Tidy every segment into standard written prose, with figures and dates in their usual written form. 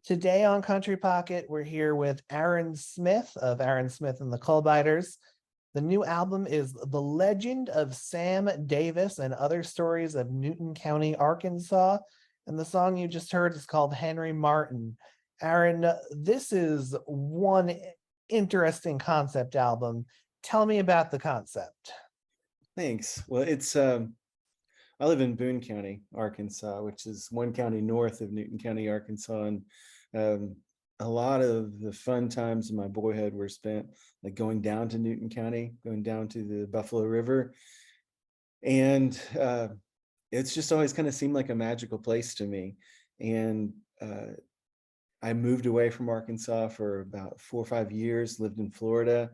Today on Country Pocket, we're here with Aaron Smith of Aaron Smith and the Coalbiters. The new album is The Legend of Sam Davis and Other Stories of Newton County, Arkansas. And the song you just heard is called Henry Martin. Aaron, this is one interesting concept album. Tell me about the concept. Thanks. Well, I live in Boone County, Arkansas, which is one county north of Newton County, Arkansas. And um, a lot of the fun times in my boyhood were spent like going down to Newton County, going down to the Buffalo River. And it's just always kind of seemed like a magical place to me. And I moved away from Arkansas for about 4 or 5 years, lived in Florida.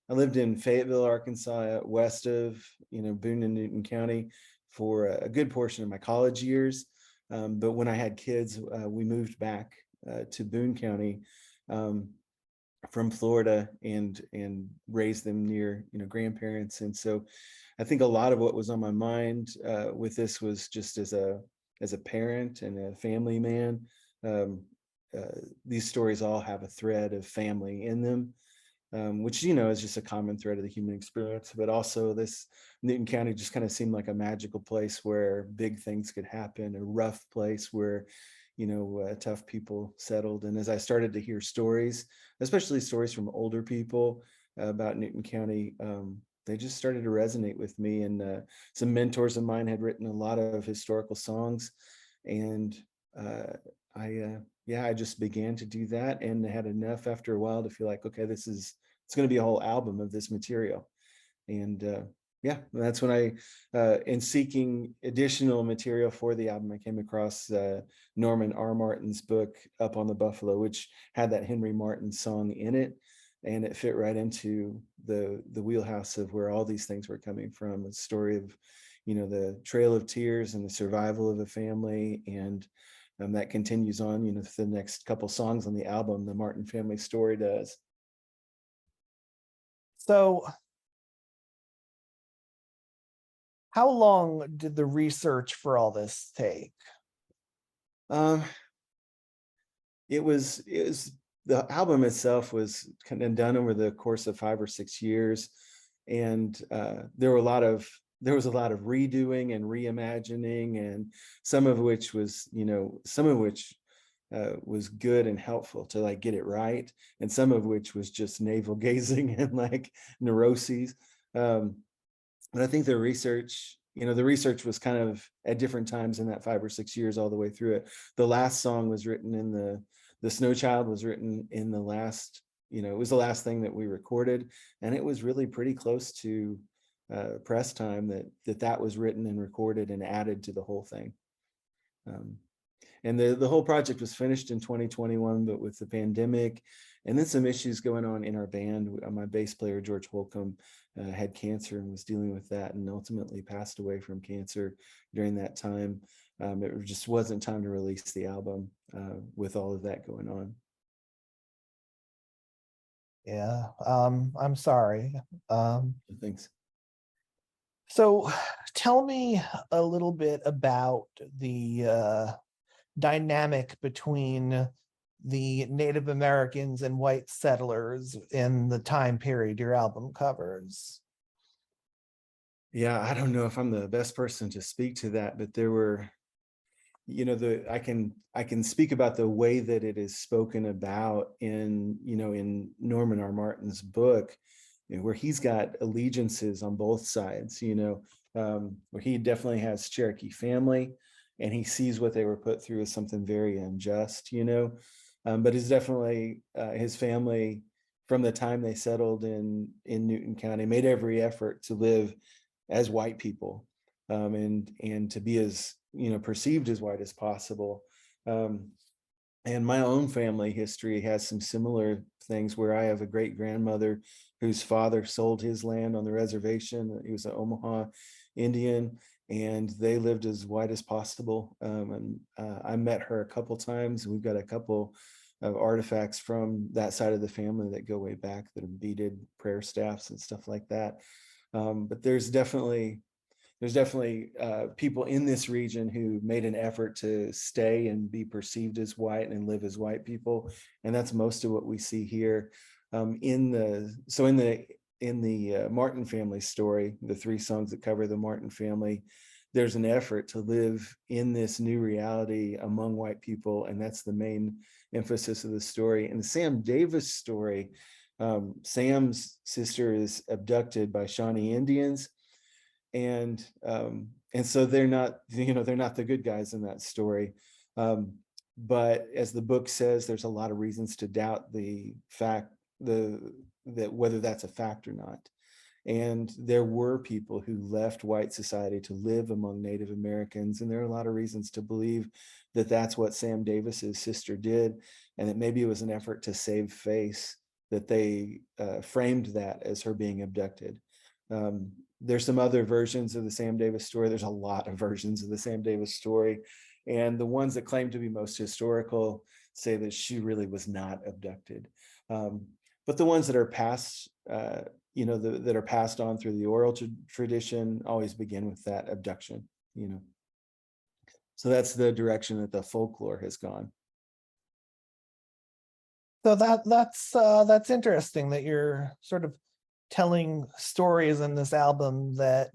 I lived in Fayetteville, Arkansas, west of, Boone and Newton County for a good portion of my college years. But when I had kids, we moved back to Boone County from Florida and raised them near, grandparents. And so I think a lot of what was on my mind with this was just as a parent and a family man. Um, these stories all have a thread of family in them, which is just a common thread of the human experience. But also, this Newton County just kind of seemed like a magical place where big things could happen, a rough place where tough people settled. And as I started to hear stories, especially stories from older people about Newton County, they just started to resonate with me. And some mentors of mine had written a lot of historical songs, and I just began to do that, and had enough after a while to feel like, okay, it's going to be a whole album of this material. And that's when in seeking additional material for the album, I came across Norman R. Martin's book, Up on the Buffalo, which had that Henry Martin song in it. And it fit right into the wheelhouse of where all these things were coming from. A story of, the Trail of Tears and the survival of a family. And that continues on, for the next couple songs on the album, the Martin family story does. So, how long did the research for all this take? Um, it was the album itself was kind of done over the course of 5 or 6 years, and there was a lot of redoing and reimagining, and some of which was was good and helpful to like get it right, and some of which was just navel gazing and like neuroses. But I think the research was kind of at different times in that 5 or 6 years all the way through it. The last song was written in the Snow Child was written in the last, it was the last thing that we recorded, and it was really pretty close to press time that was written and recorded and added to the whole thing. And the whole project was finished in 2021, but with the pandemic and then some issues going on in our band, my bass player, George Holcomb, had cancer and was dealing with that, and ultimately passed away from cancer during that time. It just wasn't time to release the album with all of that going on. Yeah, I'm sorry. Thanks. So tell me a little bit about the dynamic between the Native Americans and white settlers in the time period your album covers. Yeah, I don't know if I'm the best person to speak to that, but there were, I can speak about the way that it is spoken about in Norman R. Martin's book, where he's got allegiances on both sides, where he definitely has Cherokee family, and he sees what they were put through as something very unjust, but it's definitely his family, from the time they settled in Newton County, made every effort to live as white people, and to be as perceived as white as possible. And my own family history has some similar things, where I have a great grandmother whose father sold his land on the reservation. He was an Omaha Indian, and they lived as white as possible. And I met her a couple times. We've got a couple of artifacts from that side of the family that go way back, that are beaded prayer staffs and stuff like that. But there's definitely there's definitely people in this region who made an effort to stay and be perceived as white and live as white people, and that's most of what we see here. In the Martin family story, the three songs that cover the Martin family, there's an effort to live in this new reality among white people, and that's the main emphasis of the story. In the Sam Davis story, Sam's sister is abducted by Shawnee Indians, and so they're not, they're not the good guys in that story. But as the book says, there's a lot of reasons to doubt the fact that whether that's a fact or not. And there were people who left white society to live among Native Americans, and there are a lot of reasons to believe that that's what Sam Davis's sister did, and that maybe it was an effort to save face that they framed that as her being abducted. There's some other versions of the Sam Davis story. There's a lot of versions of the Sam Davis story, and the ones that claim to be most historical say that she really was not abducted. But the ones that are passed, that are passed on through the oral tradition always begin with that abduction. So that's the direction that the folklore has gone. So that's interesting that you're sort of telling stories in this album that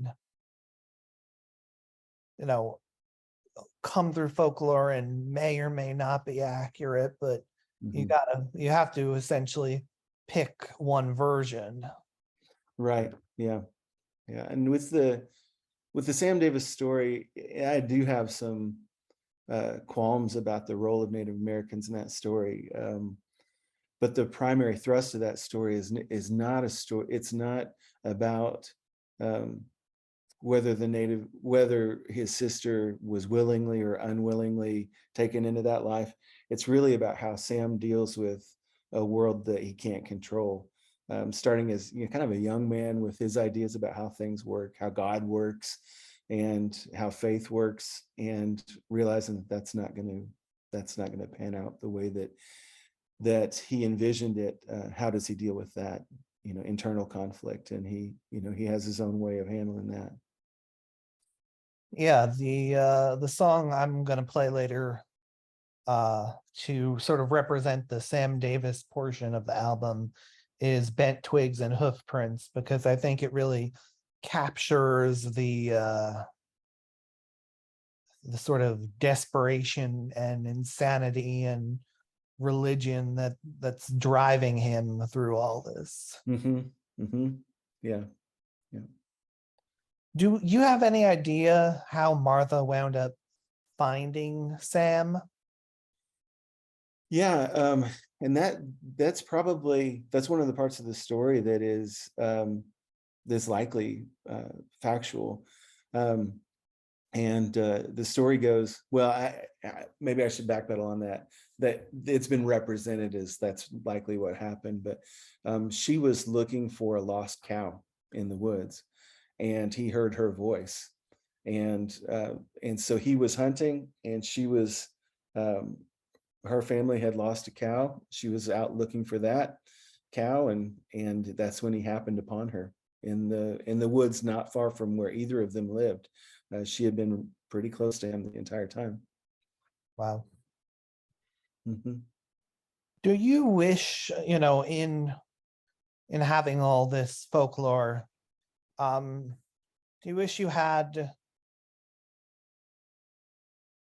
come through folklore and may or may not be accurate, but you have to essentially pick one version. Right. Yeah. And with the Sam Davis story, I do have some qualms about the role of Native Americans in that story. But the primary thrust of that story is not a story. It's not about whether his sister was willingly or unwillingly taken into that life. It's really about how Sam deals with a world that he can't control. Starting as kind of a young man with his ideas about how things work, how God works, and how faith works, and realizing that that's not going to pan out the way that he envisioned it. How does he deal with that, internal conflict? And he has his own way of handling that. Yeah, the song I'm gonna play later to sort of represent the Sam Davis portion of the album is Bent Twigs and Hoof Prints, because I think it really captures the sort of desperation and insanity and religion that's driving him through all this. Yeah. Do you have any idea how Martha wound up finding Sam? Yeah, and that's one of the parts of the story that is likely factual. And the story goes, well, maybe I should backpedal on that it's been represented as that's likely what happened. But she was looking for a lost cow in the woods, and he heard her voice, and so he was hunting, and she was her family had lost a cow. She was out looking for that cow, and that's when he happened upon her in the woods not far from where either of them lived. She had been pretty close to him the entire time. Wow. Do you wish, in having all this folklore, do you wish you had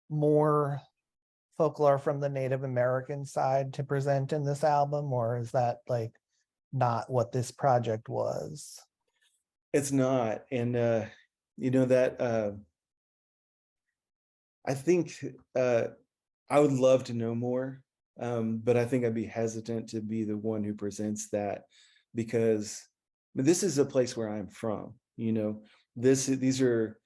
more folklore from the Native American side to present in this album, or is that like not what this project was? It's not. And that I think I would love to know more, but I think I'd be hesitant to be the one who presents that, because this is a place where I'm from. These are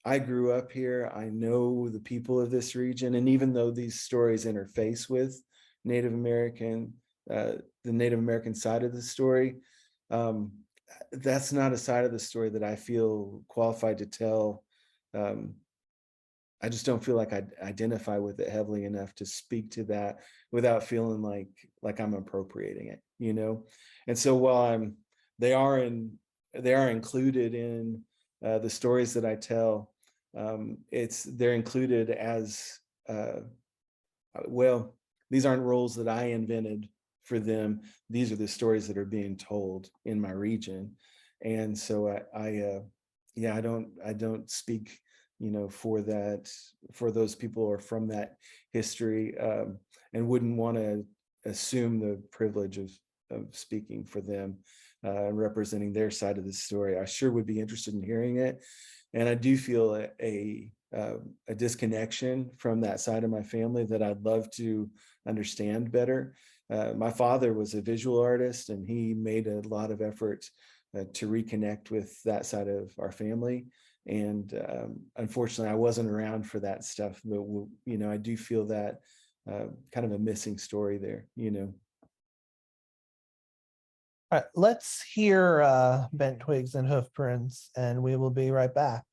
I grew up here. I know the people of this region, and even though these stories interface with Native American, the Native American side of the story, that's not a side of the story that I feel qualified to tell. I just don't feel like I identify with it heavily enough to speak to that without feeling like I'm appropriating it. And so while they are included in the stories that I tell, they're included as well, these aren't roles that I invented for them. These are the stories that are being told in my region. And so yeah, I don't speak, for that, for those people or from that history, and wouldn't want to assume the privilege of speaking for them, and representing their side of the story. I sure would be interested in hearing it. And I do feel a disconnection from that side of my family that I'd love to understand better. My father was a visual artist, and he made a lot of effort to reconnect with that side of our family. And unfortunately, I wasn't around for that stuff, but I do feel that kind of a missing story there. All right, let's hear Bent Twigs and Hoof Prints, and we will be right back.